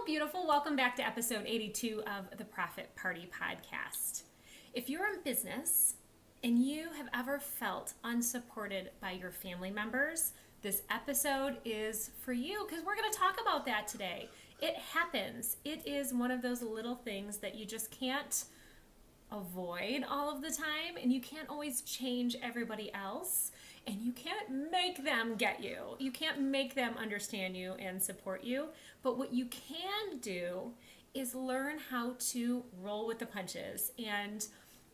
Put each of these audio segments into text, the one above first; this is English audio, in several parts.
beautiful. Welcome back to episode 82 of the Profit Party Podcast. If you're in business and you have ever felt unsupported by your family members, this episode is for you because we're going to talk about that today. It happens. It is one of those little things that you just can't avoid all of the time, and you can't always change everybody else, and you can't make them get you. You can't make them understand you and support you, but what you can do is learn how to roll with the punches and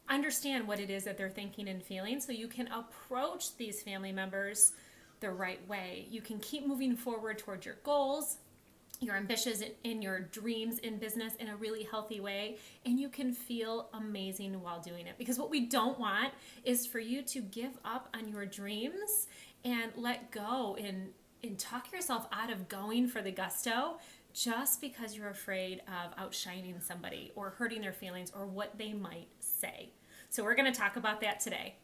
understand what it is that they're thinking and feeling so you can approach these family members the right way. You can keep moving forward towards your goals, your ambitions, in your dreams in business in a really healthy way, and you can feel amazing while doing it. Because what we don't want is for you to give up on your dreams and let go and talk yourself out of going for the gusto just because you're afraid of outshining somebody or hurting their feelings or what they might say. So we're going to talk about that today.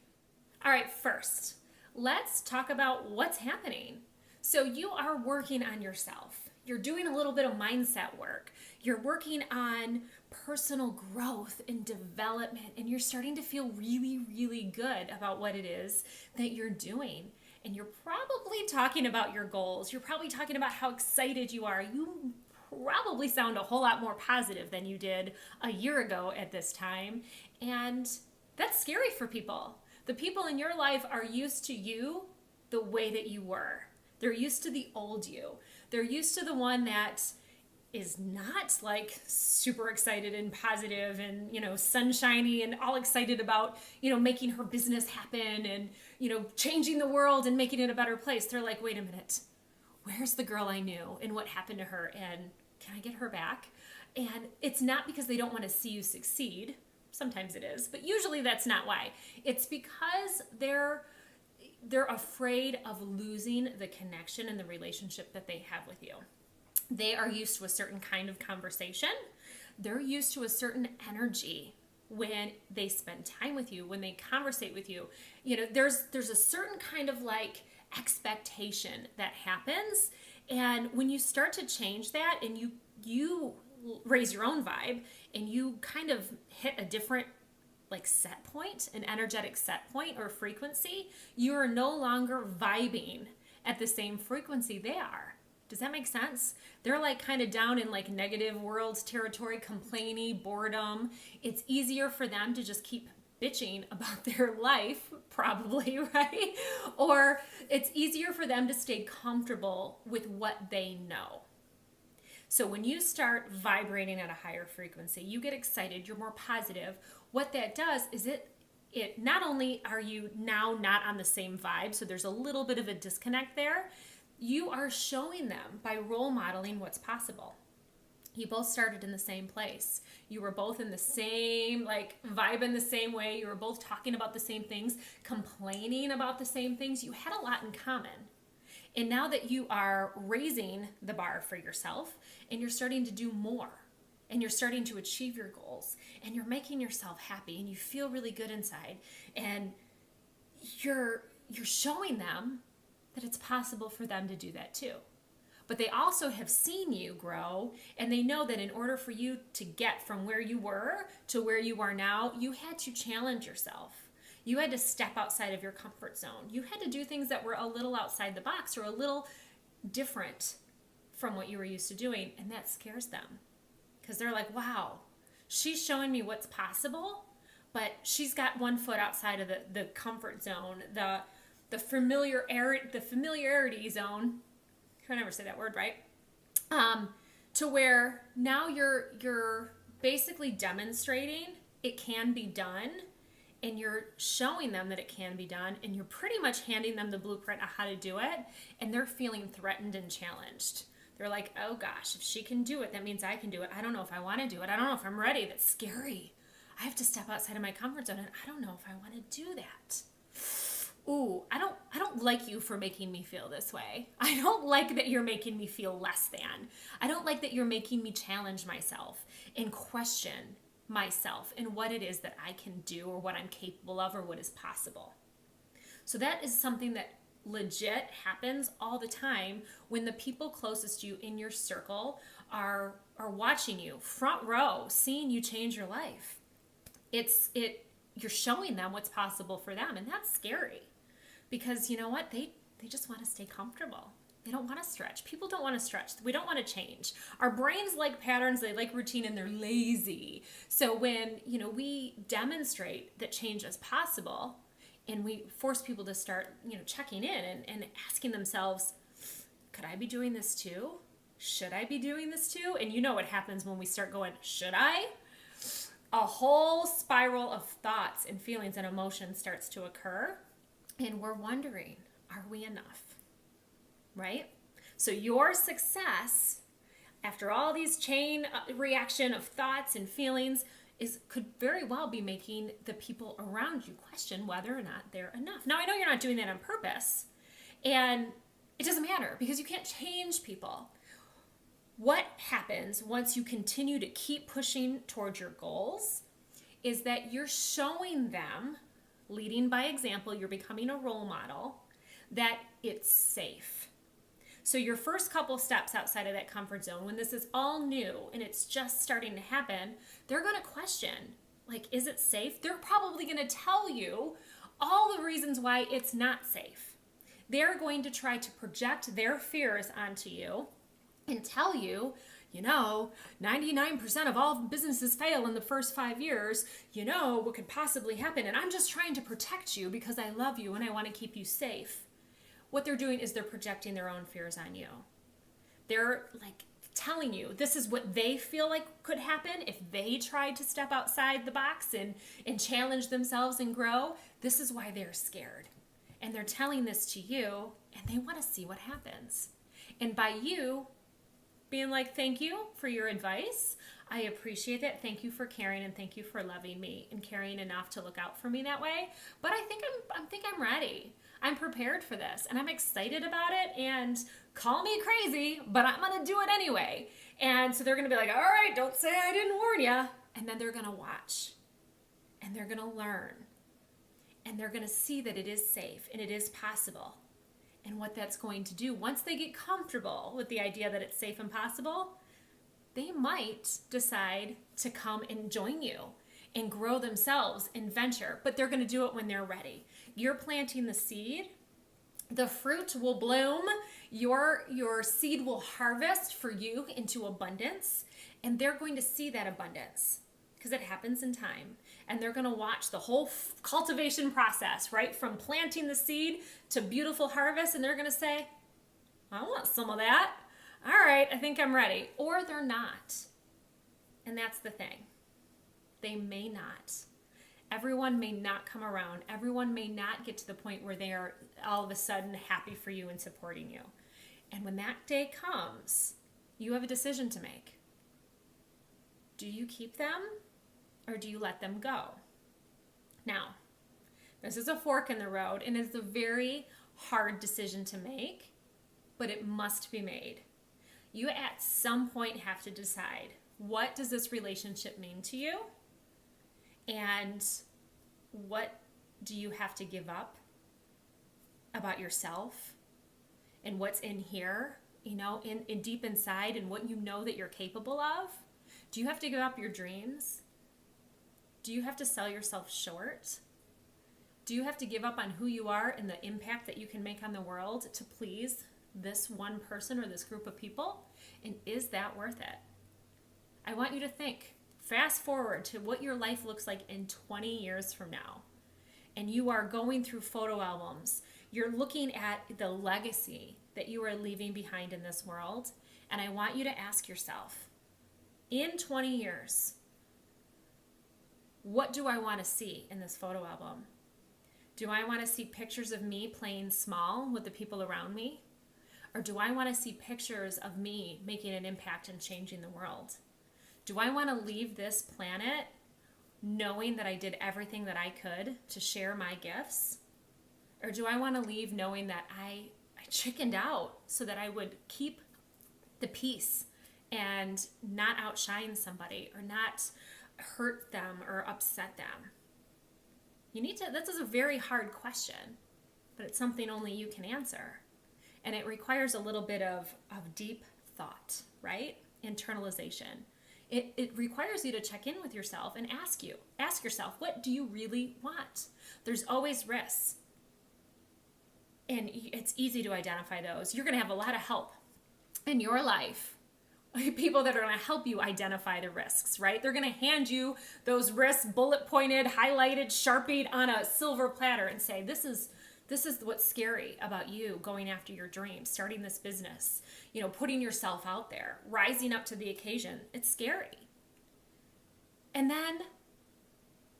All right, first, let's talk about what's happening. So you are working on yourself. You're doing a little bit of mindset work. You're working on personal growth and development, and you're starting to feel really, really good about what it is that you're doing. And you're probably talking about your goals. You're probably talking about how excited you are. You probably sound a whole lot more positive than you did a year ago at this time. And that's scary for people. The people in your life are used to you the way that you were. They're used to the old you. They're used to the one that is not like super excited and positive and, sunshiny and all excited about, making her business happen and, changing the world and making it a better place. They're like, wait a minute, where's the girl I knew and what happened to her? And can I get her back? And it's not because they don't want to see you succeed. Sometimes it is, but usually that's not why. It's because they're afraid of losing the connection and the relationship that they have with you. They are used to a certain kind of conversation. They're used to a certain energy when they spend time with you, when they conversate with you. There's a certain kind of like expectation that happens. And when you start to change that and you raise your own vibe and you kind of hit a different set point, an energetic set point or frequency, you are no longer vibing at the same frequency they are. Does that make sense? They're kind of down in negative world territory, complaining, boredom. It's easier for them to just keep bitching about their life, probably, right? Or it's easier for them to stay comfortable with what they know. So when you start vibrating at a higher frequency, you get excited, you're more positive. What that does is it not only are you now not on the same vibe, so there's a little bit of a disconnect there, you are showing them by role modeling what's possible. You both started in the same place. You were both in the same, vibe in the same way. You were both talking about the same things, complaining about the same things. You had a lot in common. And now that you are raising the bar for yourself and you're starting to do more and you're starting to achieve your goals and you're making yourself happy and you feel really good inside and you're showing them that it's possible for them to do that too. But they also have seen you grow and they know that in order for you to get from where you were to where you are now, you had to challenge yourself. You had to step outside of your comfort zone. You had to do things that were a little outside the box or a little different from what you were used to doing, and that scares them because they're like, wow, she's showing me what's possible, but she's got one foot outside of the comfort zone, the familiarity zone. I can never say that word right. To where now you're basically demonstrating it can be done. And you're showing them that it can be done, and you're pretty much handing them the blueprint on how to do it, and they're feeling threatened and challenged. They're like, oh gosh, if she can do it, that means I can do it. I don't know if I want to do it. I don't know if I'm ready. That's scary. I have to step outside of my comfort zone, and I don't know if I want to do that. Ooh, I don't like you for making me feel this way. I don't like that you're making me feel less than. I don't like that you're making me challenge myself and question myself and what it is that I can do or what I'm capable of or what is possible. So that is something that legit happens all the time when the people closest to you in your circle are watching you front row, seeing you change your life. You're showing them what's possible for them, and that's scary because you know what, they just want to stay comfortable. They don't want to stretch. People don't want to stretch. We don't want to change. Our brains like patterns, they like routine, and they're lazy. So when we demonstrate that change is possible, and we force people to start checking in and asking themselves, could I be doing this too? Should I be doing this too? And you know what happens when we start going, should I? A whole spiral of thoughts and feelings and emotions starts to occur, and we're wondering, are we enough? Right? So your success, after all these chain reaction of thoughts and feelings, could very well be making the people around you question whether or not they're enough. Now, I know you're not doing that on purpose, and it doesn't matter because you can't change people. What happens once you continue to keep pushing towards your goals is that you're showing them, leading by example, you're becoming a role model, that it's safe. So your first couple steps outside of that comfort zone, when this is all new and it's just starting to happen, they're going to question, like, is it safe? They're probably going to tell you all the reasons why it's not safe. They're going to try to project their fears onto you and tell you, 99% of all businesses fail in the first 5 years. What could possibly happen? And I'm just trying to protect you because I love you and I want to keep you safe. What they're doing is they're projecting their own fears on you. They're like telling you this is what they feel like could happen if they tried to step outside the box and challenge themselves and grow. This is why they're scared. And they're telling this to you, and they want to see what happens. And by you being like, thank you for your advice, I appreciate it. Thank you for caring, and thank you for loving me and caring enough to look out for me that way. But I think I'm ready. I'm prepared for this, and I'm excited about it, and call me crazy, but I'm going to do it anyway. And so they're going to be like, all right, don't say I didn't warn you. And then they're going to watch, and they're going to learn, and they're going to see that it is safe and it is possible. And what that's going to do, once they get comfortable with the idea that it's safe and possible, they might decide to come and join you and grow themselves and venture, but they're going to do it when they're ready. You're planting the seed, the fruit will bloom, your seed will harvest for you into abundance, and they're going to see that abundance because it happens in time. And they're going to watch the whole cultivation process, right? From planting the seed to beautiful harvest, and they're going to say, I want some of that. All right, I think I'm ready. Or they're not. And that's the thing. They may not. Everyone may not come around. Everyone may not get to the point where they are all of a sudden happy for you and supporting you. And when that day comes, you have a decision to make. Do you keep them or do you let them go? Now, this is a fork in the road, and it's a very hard decision to make, but it must be made. You at some point have to decide, what does this relationship mean to you? And what do you have to give up about yourself and what's in here, in deep inside, and what you know that you're capable of? Do you have to give up your dreams? Do you have to sell yourself short? Do you have to give up on who you are and the impact that you can make on the world to please this one person or this group of people? And is that worth it? I want you to think. Fast forward to what your life looks like in 20 years from now. And you are going through photo albums. You're looking at the legacy that you are leaving behind in this world. And I want you to ask yourself, in 20 years, what do I want to see in this photo album? Do I want to see pictures of me playing small with the people around me? Or do I want to see pictures of me making an impact and changing the world? Do I want to leave this planet knowing that I did everything that I could to share my gifts? Or do I want to leave knowing that I chickened out so that I would keep the peace and not outshine somebody or not hurt them or upset them? This is a very hard question. but it's something only you can answer. And it requires a little bit of deep thought, right? Internalization. It requires you to check in with yourself and ask yourself, what do you really want? There's always risks. And it's easy to identify those. You're going to have a lot of help in your life. People that are going to help you identify the risks, right? They're going to hand you those risks, bullet pointed, highlighted, sharpied on a silver platter and say, this is what's scary about you going after your dreams, starting this business, putting yourself out there, rising up to the occasion. It's scary. And then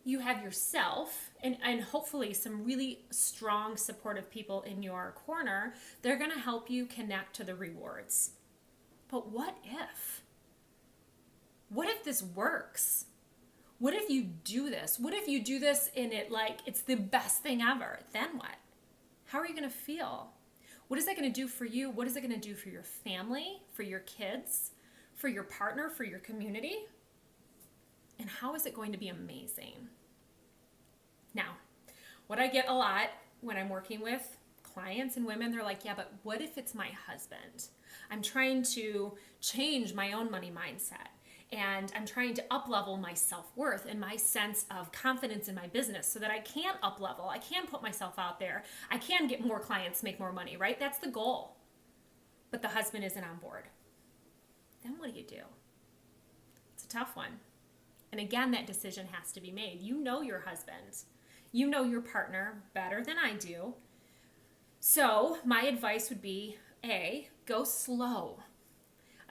you have yourself and hopefully some really strong, supportive people in your corner. They're going to help you connect to the rewards. But what if? What if this works? What if you do this? What if you do this and it's the best thing ever? Then what? How are you going to feel? What is that going to do for you? What is it going to do for your family, for your kids, for your partner, for your community? And how is it going to be amazing? Now, what I get a lot when I'm working with clients and women, they're like, yeah, but what if it's my husband? I'm trying to change my own money mindset. And I'm trying to up-level my self-worth and my sense of confidence in my business so that I can up-level, I can put myself out there, I can get more clients, make more money, right? That's the goal. But the husband isn't on board. Then what do? It's a tough one. And again, that decision has to be made. You know your husband. You know your partner better than I do. So my advice would be, A, go slow.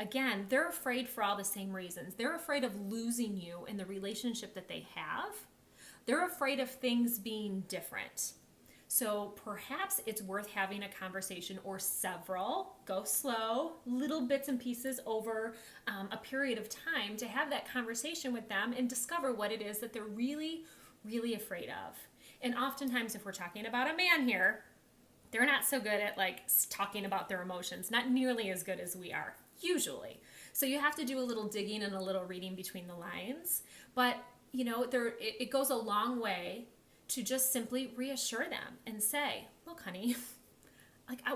Again, they're afraid for all the same reasons. They're afraid of losing you in the relationship that they have. They're afraid of things being different. So perhaps it's worth having a conversation or several, go slow, little bits and pieces over a period of time to have that conversation with them and discover what it is that they're really, really afraid of. And oftentimes if we're talking about a man here, they're not so good at talking about their emotions, not nearly as good as we are. Usually. So you have to do a little digging and a little reading between the lines. But, it goes a long way to just simply reassure them and say, look, honey,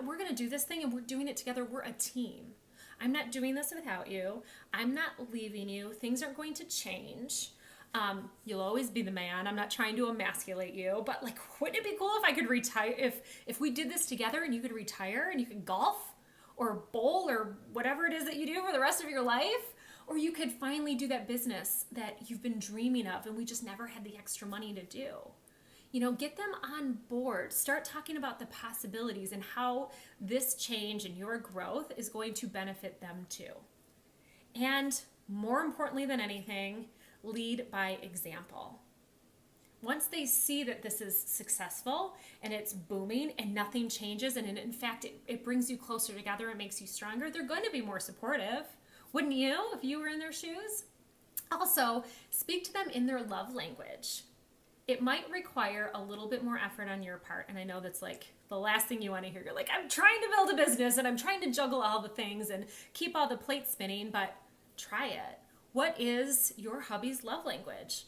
we're going to do this thing and we're doing it together. We're a team. I'm not doing this without you. I'm not leaving you. Things aren't going to change. You'll always be the man. I'm not trying to emasculate you, but wouldn't it be cool if I could retire, if we did this together and you could retire and you could golf? Or bowl or whatever it is that you do for the rest of your life, or you could finally do that business that you've been dreaming of and we just never had the extra money to do. Get them on board. Start talking about the possibilities and how this change and your growth is going to benefit them too. And more importantly than anything, lead by example. Once they see that this is successful and it's booming and nothing changes and in fact it brings you closer together and makes you stronger, they're going to be more supportive. Wouldn't you if you were in their shoes? Also, speak to them in their love language. It might require a little bit more effort on your part, and I know that's the last thing you want to hear. You're like, I'm trying to build a business and I'm trying to juggle all the things and keep all the plates spinning, but try it. What is your hubby's love language?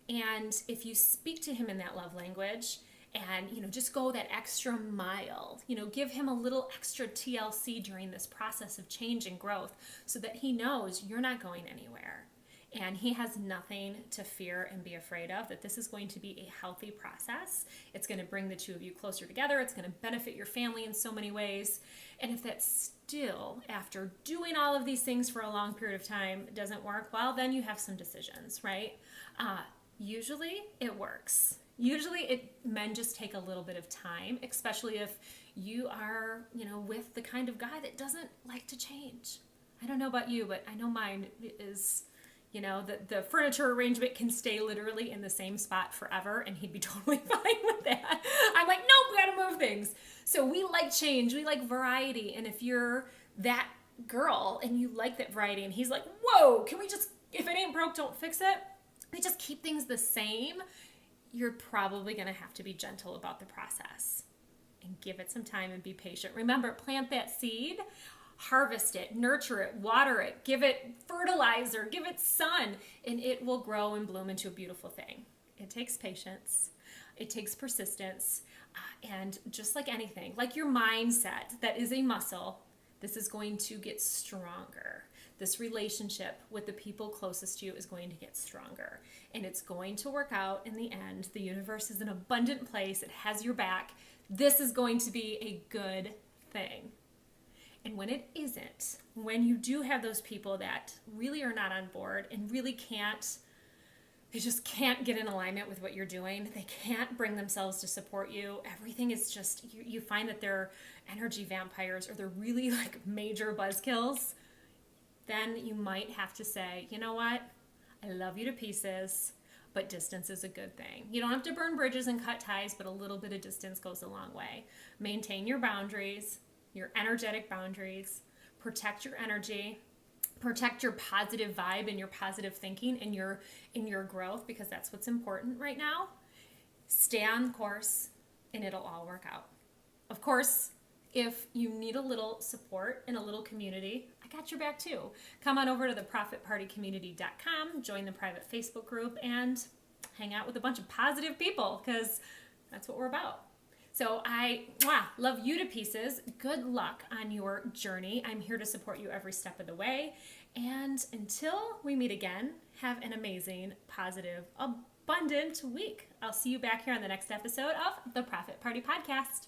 And if you speak to him in that love language and, just go that extra mile, give him a little extra TLC during this process of change and growth so that he knows you're not going anywhere and he has nothing to fear and be afraid of, that this is going to be a healthy process. It's going to bring the two of you closer together. It's going to benefit your family in so many ways. And if that still, after doing all of these things for a long period of time, doesn't work, well, then you have some decisions, right? Usually it works. Usually men just take a little bit of time, especially if you are, with the kind of guy that doesn't like to change. I don't know about you, but I know mine is, the furniture arrangement can stay literally in the same spot forever and he'd be totally fine with that. I'm like, nope, we gotta move things. So we like change, we like variety. And if you're that girl and you like that variety and he's like, whoa, can we just, if it ain't broke, don't fix it. We just keep things the same. You're probably going to have to be gentle about the process and give it some time and be patient. Remember, plant that seed, harvest it, nurture it, water it, give it fertilizer, give it sun, and it will grow and bloom into a beautiful thing. It takes patience. It takes persistence. And just like anything, like your mindset, that is a muscle, this is going to get stronger. This relationship with the people closest to you is going to get stronger. And it's going to work out in the end. The universe is an abundant place. It has your back. This is going to be a good thing. And when it isn't, when you do have those people that really are not on board and really can't, they just can't get in alignment with what you're doing. They can't bring themselves to support you. Everything is just, you find that they're energy vampires or they're really like major buzzkills. Then you might have to say, you know what? I love you to pieces, but distance is a good thing. You don't have to burn bridges and cut ties, but a little bit of distance goes a long way. Maintain your boundaries, your energetic boundaries. Protect your energy. Protect your positive vibe and your positive thinking and in your growth, because that's what's important right now. Stay on course and it'll all work out. Of course, if you need a little support and a little community, I got your back too. Come on over to theprofitpartycommunity.com, join the private Facebook group, and hang out with a bunch of positive people, because that's what we're about. So I love you to pieces. Good luck on your journey. I'm here to support you every step of the way. And until we meet again, have an amazing, positive, abundant week. I'll see you back here on the next episode of the Profit Party Podcast.